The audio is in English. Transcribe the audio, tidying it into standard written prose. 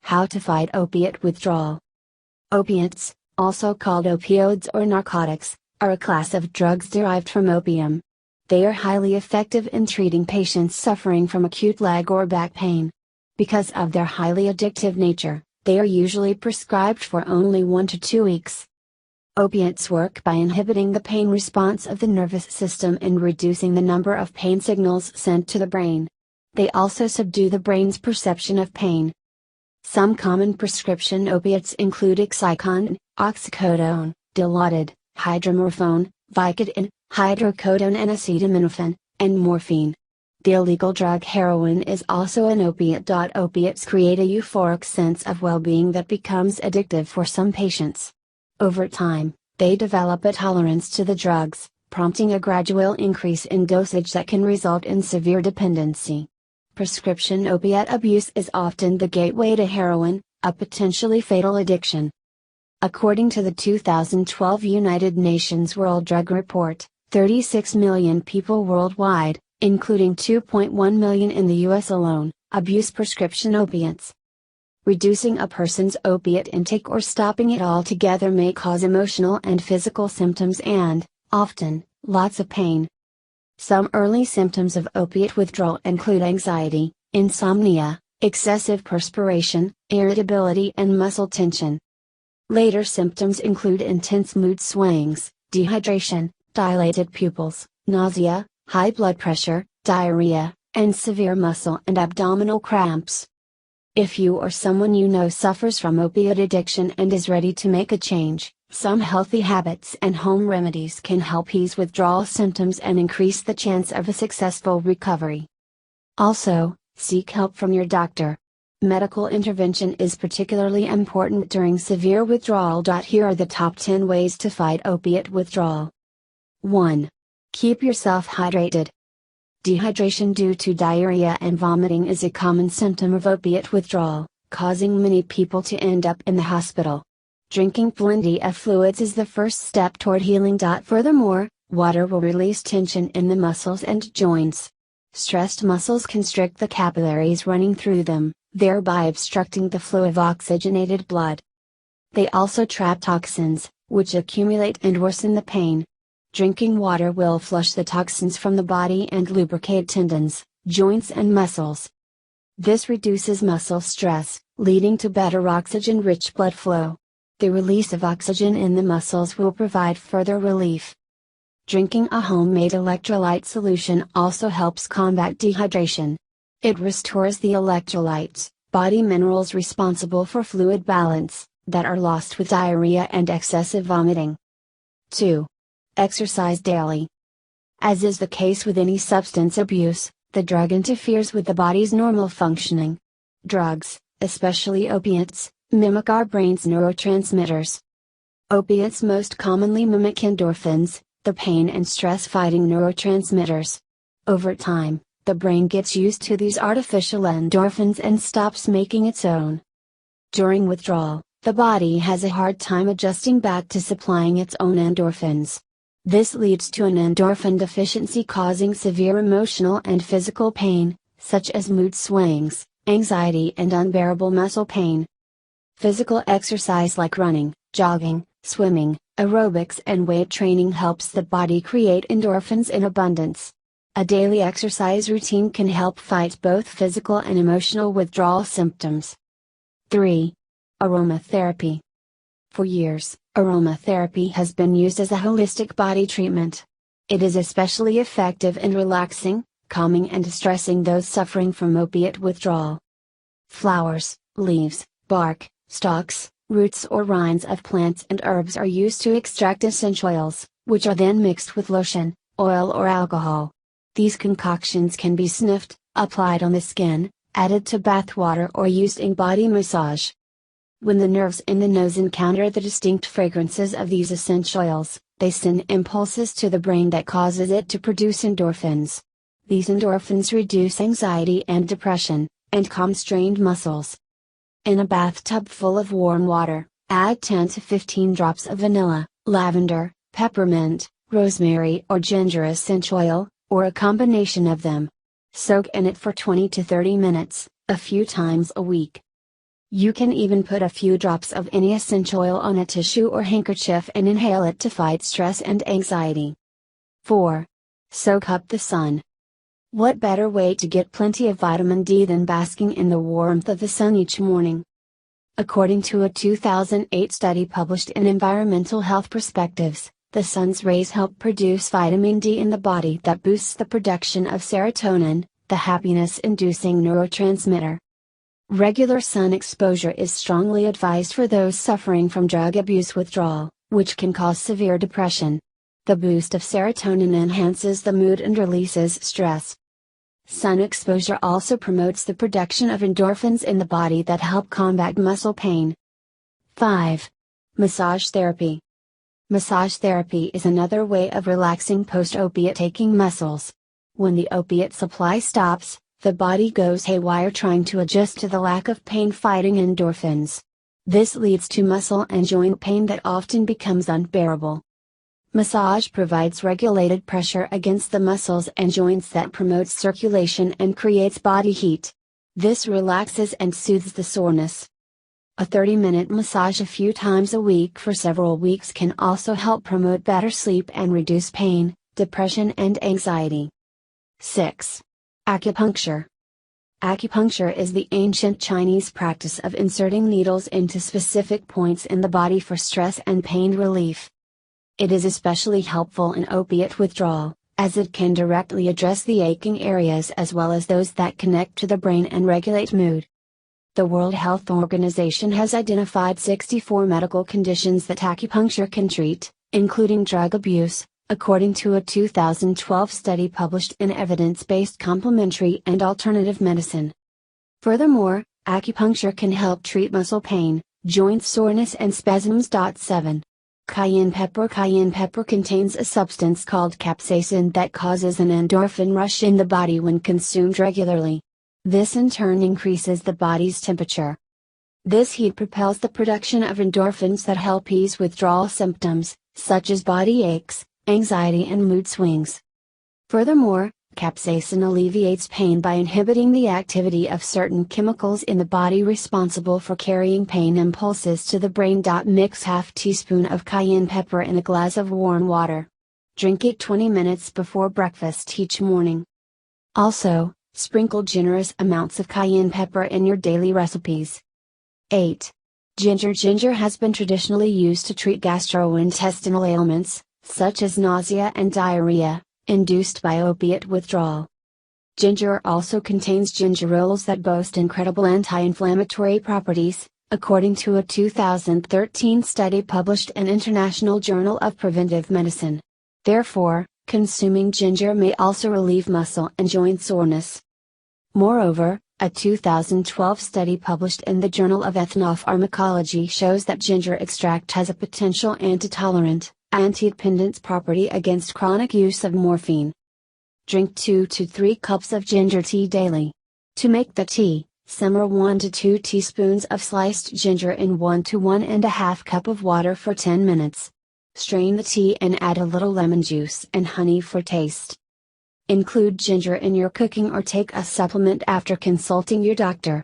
How to fight opiate withdrawal. Opiates, also called opioids or narcotics, are a class of drugs derived from opium. They are highly effective in treating patients suffering from acute leg or back pain. Because of their highly addictive nature, they are usually prescribed for only 1 to 2 weeks. Opiates work by inhibiting the pain response of the nervous system and reducing the number of pain signals sent to the brain. They also subdue the brain's perception of pain. Some common prescription opiates include oxycontin, oxycodone, Dilaudid, hydromorphone, Vicodin, hydrocodone and acetaminophen, and morphine. The illegal drug heroin is also an opiate. Opiates create a euphoric sense of well-being that becomes addictive for some patients. Over time, they develop a tolerance to the drugs, prompting a gradual increase in dosage that can result in severe dependency. Prescription opiate abuse is often the gateway to heroin, a potentially fatal addiction. According to the 2012 United Nations World Drug Report, 36 million people worldwide, including 2.1 million in the US alone, abuse prescription opiates. Reducing a person's opiate intake or stopping it altogether may cause emotional and physical symptoms and, often, lots of pain. Some early symptoms of opiate withdrawal include anxiety, insomnia, excessive perspiration, irritability and muscle tension. Later symptoms include intense mood swings, dehydration, dilated pupils, nausea, high blood pressure, diarrhea, and severe muscle and abdominal cramps. If you or someone you know suffers from opiate addiction and is ready to make a change, some healthy habits and home remedies can help ease withdrawal symptoms and increase the chance of a successful recovery. Also, seek help from your doctor. Medical intervention is particularly important during severe withdrawal. Here are the top 10 ways to fight opiate withdrawal. 1. Keep yourself hydrated. Dehydration due to diarrhea and vomiting is a common symptom of opiate withdrawal, causing many people to end up in the hospital. Drinking plenty of fluids is the first step toward healing. Furthermore, water will release tension in the muscles and joints. Stressed muscles constrict the capillaries running through them, thereby obstructing the flow of oxygenated blood. They also trap toxins, which accumulate and worsen the pain. Drinking water will flush the toxins from the body and lubricate tendons, joints and muscles. This reduces muscle stress, leading to better oxygen-rich blood flow. The release of oxygen in the muscles will provide further relief. Drinking a homemade electrolyte solution also helps combat dehydration. It restores the electrolytes, body minerals responsible for fluid balance, that are lost with diarrhea and excessive vomiting. 2. Exercise daily. As is the case with any substance abuse, the drug interferes with the body's normal functioning. Drugs, especially opiates, mimic our brain's neurotransmitters. Opiates most commonly mimic endorphins, the pain and stress-fighting neurotransmitters. Over time, the brain gets used to these artificial endorphins and stops making its own. During withdrawal, the body has a hard time adjusting back to supplying its own endorphins. This leads to an endorphin deficiency causing severe emotional and physical pain, such as mood swings, anxiety and unbearable muscle pain. Physical exercise like running, jogging, swimming, aerobics and weight training helps the body create endorphins in abundance. A daily exercise routine can help fight both physical and emotional withdrawal symptoms. 3. Aromatherapy. For years, aromatherapy has been used as a holistic body treatment. It is especially effective in relaxing, calming and distressing those suffering from opiate withdrawal. Flowers, leaves, bark, stalks, roots or rinds of plants and herbs are used to extract essential oils, which are then mixed with lotion, oil or alcohol. These concoctions can be sniffed, applied on the skin, added to bath water or used in body massage. When the nerves in the nose encounter the distinct fragrances of these essential oils, they send impulses to the brain that causes it to produce endorphins. These endorphins reduce anxiety and depression, and calm strained muscles. In a bathtub full of warm water, add 10 to 15 drops of vanilla, lavender, peppermint, rosemary or ginger essential oil, or a combination of them. Soak in it for 20 to 30 minutes, a few times a week. You can even put a few drops of any essential oil on a tissue or handkerchief and inhale it to fight stress and anxiety. 4. Soak up the sun. What better way to get plenty of vitamin D than basking in the warmth of the sun each morning? According to a 2008 study published in Environmental Health Perspectives, the sun's rays help produce vitamin D in the body that boosts the production of serotonin, the happiness-inducing neurotransmitter. Regular sun exposure is strongly advised for those suffering from drug abuse withdrawal, which can cause severe depression. The boost of serotonin enhances the mood and releases stress. Sun exposure also promotes the production of endorphins in the body that help combat muscle pain. 5. Massage therapy. Massage therapy is another way of relaxing post-opiate taking muscles. When the opiate supply stops, the body goes haywire trying to adjust to the lack of pain-fighting endorphins. This leads to muscle and joint pain that often becomes unbearable. Massage provides regulated pressure against the muscles and joints that promotes circulation and creates body heat. This relaxes and soothes the soreness. A 30-minute massage a few times a week for several weeks can also help promote better sleep and reduce pain, depression and anxiety. 6. Acupuncture. Acupuncture is the ancient Chinese practice of inserting needles into specific points in the body for stress and pain relief. It is especially helpful in opiate withdrawal, as it can directly address the aching areas as well as those that connect to the brain and regulate mood. The World Health Organization has identified 64 medical conditions that acupuncture can treat, including drug abuse, according to a 2012 study published in Evidence-Based Complementary and Alternative Medicine. Furthermore, acupuncture can help treat muscle pain, joint soreness and spasms. 7. Cayenne pepper. Cayenne pepper contains a substance called capsaicin that causes an endorphin rush in the body when consumed regularly. This in turn increases the body's temperature. This heat propels the production of endorphins that help ease withdrawal symptoms, such as body aches, anxiety and mood swings. Furthermore, capsaicin alleviates pain by inhibiting the activity of certain chemicals in the body responsible for carrying pain impulses to the brain. Mix half teaspoon of cayenne pepper in a glass of warm water. Drink it 20 minutes before breakfast each morning. Also, sprinkle generous amounts of cayenne pepper in your daily recipes. 8. Ginger. Ginger has been traditionally used to treat gastrointestinal ailments, such as nausea and diarrhea, induced by opiate withdrawal. Ginger also contains gingerols that boast incredible anti-inflammatory properties, according to a 2013 study published in International Journal of Preventive Medicine. Therefore, consuming ginger may also relieve muscle and joint soreness. Moreover, a 2012 study published in the Journal of Ethnopharmacology shows that ginger extract has a potential antitolerant, anti-dependence property against chronic use of morphine. Drink 2 to 3 cups of ginger tea daily. To make the tea, simmer 1 to 2 teaspoons of sliced ginger in 1 to 1.5 cup of water for 10 minutes. Strain the tea and add a little lemon juice and honey for taste. Include ginger in your cooking or take a supplement after consulting your doctor.